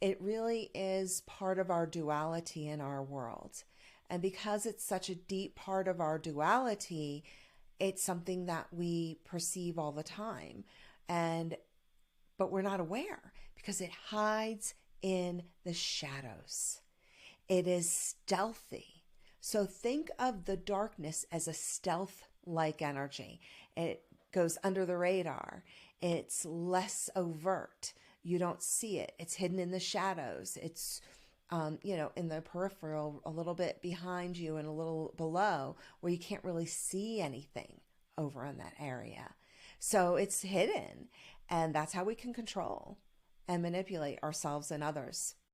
It really is part of our duality in our world. And because it's such a deep part of our duality, it's something that we perceive all the time. And but we're not aware because it hides in the shadows. It is stealthy. So think of the darkness as a stealth-like energy. It goes under the radar. It's less overt. You don't see it. It's hidden in the shadows. It's, in the peripheral, a little bit behind you and a little below, where you can't really see anything over in that area. So it's hidden. And that's how we can control and manipulate ourselves and others.